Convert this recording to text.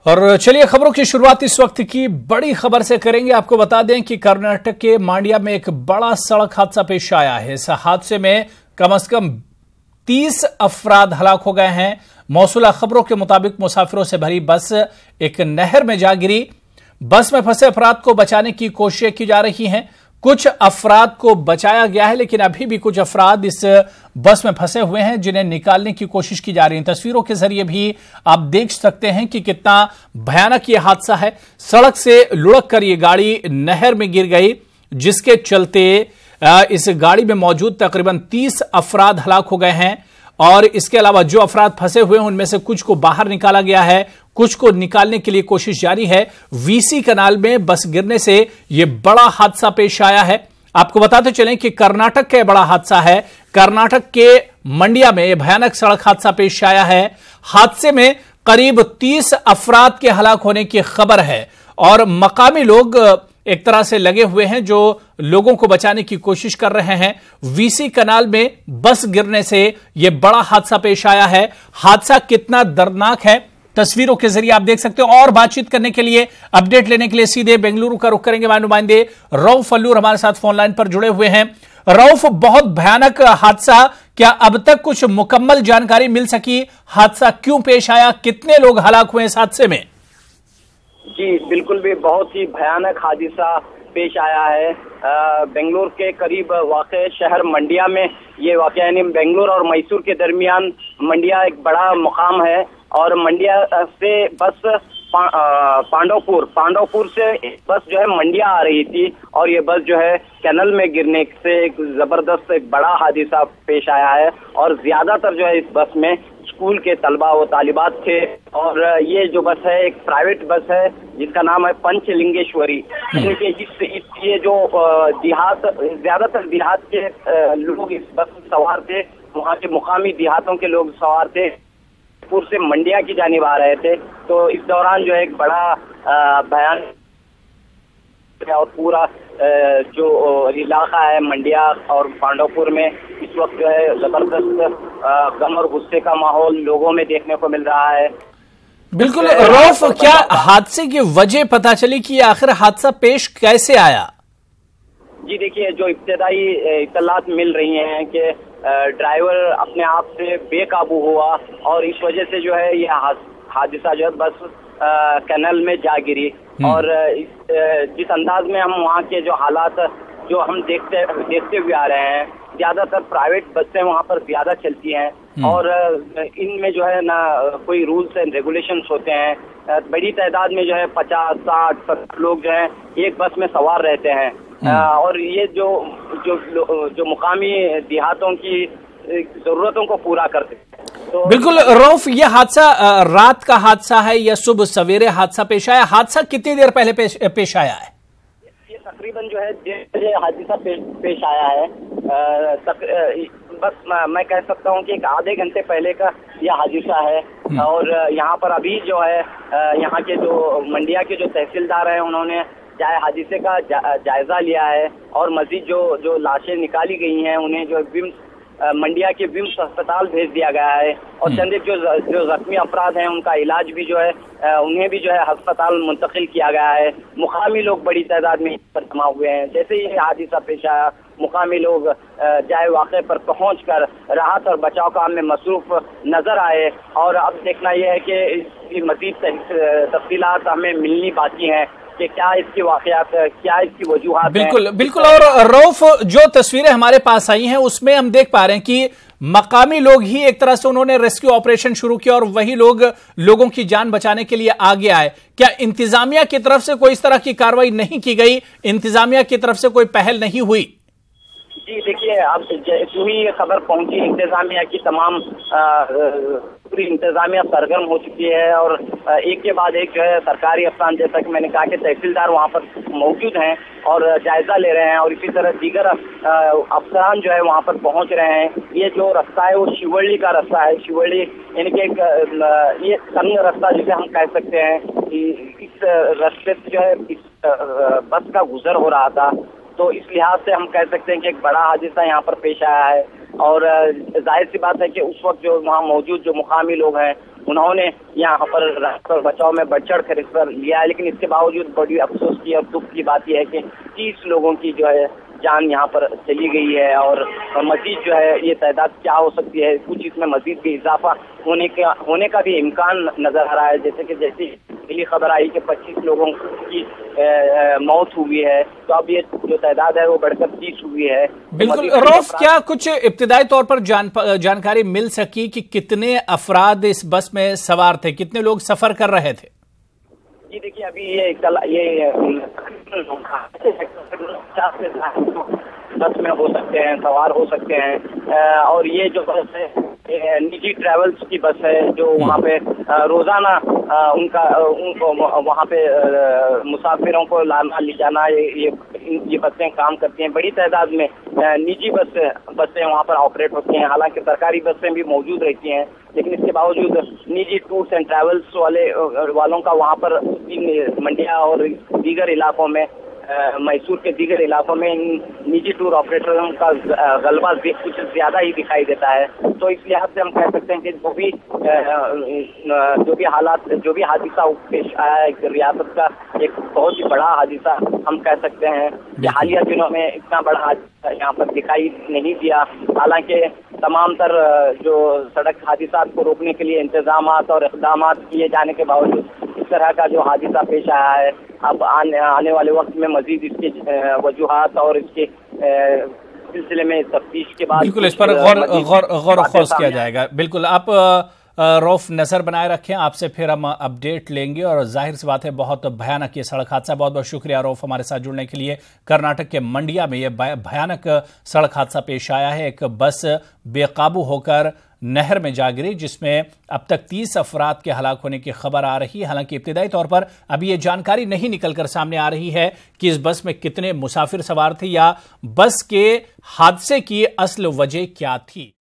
और चलिए खबरों की शुरुआत इस वक्त की बड़ी खबर से करेंगे। आपको बता दें कि कर्नाटक के मांड्या में एक बड़ा सड़क हादसा पेश आया है। इस हादसे में कम से कम 30 अफराद हलाक हो गए हैं। मौसूला खबरों के मुताबिक मुसाफिरों से भरी बस एक नहर में जा गिरी। बस में फंसे अफराद को बचाने की कोशिशें की जा रही हैं। कुछ अफराद को बचाया गया है, लेकिन अभी भी कुछ अफराद इस बस में फंसे हुए हैं जिन्हें निकालने की कोशिश की जा रही है। तस्वीरों के जरिए भी आप देख सकते हैं कि कितना भयानक यह हादसा है। सड़क से लुढ़क कर यह गाड़ी नहर में गिर गई, जिसके चलते इस गाड़ी में मौजूद तकरीबन 30 अफराद हलाक हो गए हैं। और इसके अलावा जो अफराद फंसे हुए हैं उनमें से कुछ को बाहर निकाला गया है, कुछ को निकालने के लिए कोशिश जारी है। वीसी कनाल में बस गिरने से यह बड़ा हादसा पेश आया है। आपको बताते चलें कि कर्नाटक का बड़ा हादसा है। कर्नाटक के मंड्या में यह भयानक सड़क हादसा पेश आया है। हादसे में करीब 30 अफराद के हलाक होने की खबर है और मकामी लोग एक तरह से लगे हुए हैं जो लोगों को बचाने की कोशिश कर रहे हैं। वीसी कनाल में बस गिरने से यह बड़ा हादसा पेश आया है। हादसा कितना दर्दनाक है तस्वीरों के जरिए आप देख सकते हो। और बातचीत करने के लिए, अपडेट लेने के लिए सीधे बेंगलुरु का रुख करेंगे। हमारे नुमाइंदे रऊफ अल्लूर हमारे साथ फोन लाइन पर जुड़े हुए हैं। रऊफ, बहुत भयानक हादसा, क्या अब तक कुछ मुकम्मल जानकारी मिल सकी? हादसा क्यों पेश आया? कितने लोग हलाक हुए इस हादसे में? जी बिल्कुल भी बहुत ही भयानक हादसा पेश आया है। बेंगलुरु के करीब वाक़ शहर मंड्या में ये वाक़या, यानी बेंगलुरु और मैसूर के दरमियान मंड्या एक बड़ा मुकाम है। और मंड्या से बस पांडवपुर से बस जो है मंड्या आ रही थी और ये बस जो है कैनल में गिरने से एक जबरदस्त एक बड़ा हादसा पेश आया है। और ज्यादातर जो है इस बस में स्कूल के तलबा व तालिबात थे। और ये जो बस है एक प्राइवेट बस है जिसका नाम है पंचलिंगेश्वरी। ये जो देहात, ज्यादातर देहात के लोग इस बस में सवार थे। वहाँ के मुकामी देहातों के लोग सवार थे, पुर से मंड्या की जानिब आ रहे थे। तो इस दौरान जो है एक बड़ा भयानक और पूरा जो इलाका है मंड्या और पांडवपुर में इस वक्त जो है जबरदस्त गम और गुस्से का माहौल लोगों में देखने को मिल रहा है। बिल्कुल रऊफ, क्या हादसे की वजह पता चली कि आखिर हादसा पेश कैसे आया? जी देखिए, जो इब्तदाई इत्तलात मिल रही हैं कि ड्राइवर अपने आप से बेकाबू हुआ और इस वजह से जो है यह हादसा जो है बस कैनल में जा गिरी। और जिस अंदाज में हम वहाँ के जो हालात जो हम देखते हुए आ रहे हैं, ज्यादातर प्राइवेट बसें वहाँ पर ज्यादा चलती हैं और इनमें जो है ना कोई रूल्स एंड रेगुलेशंस होते हैं। बड़ी तादाद में जो है 50, 60, 70 लोग जो है एक बस में सवार रहते हैं। और ये जो मुकामी देहातों की जरूरतों को पूरा करते हैं। तो बिल्कुल रऊफ, यह हादसा रात का हादसा है या सुबह सवेरे हादसा पेश आया? हादसा कितनी देर पहले पेश आया है? ये तकरीबन जो है 1:30 बजे हादसा पेश आया है। बस मैं कह सकता हूँ कि एक आधे घंटे पहले का यह हादसा है। और यहाँ पर अभी जो है यहाँ के जो मंड्या के जो तहसीलदार हैं उन्होंने हादसे का जायजा लिया है और मजीद जो लाशें निकाली गई हैं उन्हें जो मंड्या के विम्स अस्पताल भेज दिया गया है। और चंद जो जख्मी अफराद हैं उनका इलाज भी जो है उन्हें भी जो है अस्पताल मुंतकिल किया गया है। मुकामी लोग बड़ी तादाद में पर जमा हुए हैं। जैसे ही हादसा पेश आया, मुकामी लोग जाए वाक़े पर पहुंचकर राहत और बचाव काम में मसरूफ नजर आए। और अब देखना यह है कि इसकी मजीद तफसीलात हमें मिलनी बाकी हैं कि क्या इसकी वाक़यात, क्या इसकी वजूहात। बिल्कुल। और रऊफ, जो तस्वीरें हमारे पास आई हैं उसमें हम देख पा रहे हैं कि मकामी लोग ही एक तरह से उन्होंने रेस्क्यू ऑपरेशन शुरू किया और वही लोग लोगों की जान बचाने के लिए आगे आए। क्या इंतजामिया की तरफ से कोई इस तरह की कार्रवाई नहीं की गई? इंतजामिया की तरफ से कोई पहल नहीं हुई? जी देखिए, अब जो ही ये खबर पहुंची, इंतजामिया की तमाम पूरी इंतजामिया सरगर्म हो चुकी है और एक के बाद एक जो है सरकारी अफसरान, जैसा कि मैंने कहा कि तहसीलदार वहाँ पर मौजूद हैं और जायजा ले रहे हैं और इसी तरह दीगर अफसरान जो है वहाँ पर पहुँच रहे हैं। ये जो रास्ता है वो शिवल्ली का रास्ता है। शिवल्ली यानी कि एक ये तंग रास्ता जिसे हम कह सकते हैं। इस रास्ते से जो है इस बस का गुजर हो रहा था, तो इस लिहाज से हम कह सकते हैं कि एक बड़ा हादसा यहाँ पर पेश आया है। और जाहिर सी बात है कि उस वक्त जो वहाँ मौजूद जो मुकामी लोग हैं उन्होंने यहाँ पर राहत और बचाव में बढ़ चढ़ कर हिस्सा लिया है, लेकिन इसके बावजूद बड़ी अफसोस की और दुख की बात यह है कि 30 लोगों की जो है जान यहाँ पर चली गई है और मजीद जो है ये तादाद क्या हो सकती है, कुछ इसमें मजीद भी इजाफा होने का भी इम्कान नजर आ रहा है। जैसी पहली खबर आई कि 25 लोगों की मौत हुई है, तो अब ये जो तादाद है वो बढ़कर 30 हुई है। बिल्कुल रऊफ, क्या कुछ इब्तिदाई तौर पर जानकारी मिल सकी कि कितने अफराद इस बस में सवार थे, कितने लोग सफर कर रहे थे? जी देखिए, अभी ये बस में हो सकते हैं, सवार हो सकते हैं, और ये जो बस है निजी ट्रेवल्स की बस है जो वहाँ पे रोजाना उनको वहाँ पे मुसाफिरों को लाना ले जाना ये बसें काम करती हैं। बड़ी तादाद में निजी बसें वहाँ पर ऑपरेट होती हैं, हालांकि सरकारी बसें भी मौजूद रहती हैं, लेकिन इसके बावजूद निजी टूर्स एंड ट्रैवल्स वालों का वहाँ पर मंडिया और दीगर इलाकों में, मैसूर के दीगर इलाकों में निजी टूर ऑपरेटरों का गलबा कुछ ज्यादा ही दिखाई देता है। तो इस लिहाज से हम कह सकते हैं कि जो भी हादसा पेश आया है, रियासत का एक बहुत ही बड़ा हादसा हम कह सकते हैं कि हालिया दिनों में इतना बड़ा हादसा यहाँ पर दिखाई नहीं दिया। हालांकि तमाम तर जो सड़क हादसा को रोकने के लिए इंतजाम और इक़दाम किए जाने के बावजूद इस तरह का जो हादसा पेश आया है, अब आने वाले वक्त में मजीद इसके वजूहात और इसके सिलसिले में तफ्तीश के बाद बिल्कुल इस पर गौर खोज किया जाएगा। बिल्कुल आप रऊफ नजर बनाए रखें, आपसे फिर हम अपडेट लेंगे। और जाहिर सी बात है बहुत भयानक ये सड़क हादसा। बहुत बहुत शुक्रिया रऊफ हमारे साथ जुड़ने के लिए। कर्नाटक के मंडिया में यह भयानक सड़क हादसा पेश आया है। एक बस बेकाबू होकर नहर में जा गिरी, जिसमें अब तक 30 अफराद के हलाक होने की खबर आ रही है। हालांकि इब्तिदाई तौर पर अभी यह जानकारी नहीं निकलकर सामने आ रही है कि इस बस में कितने मुसाफिर सवार थे या बस के हादसे की असल वजह क्या थी।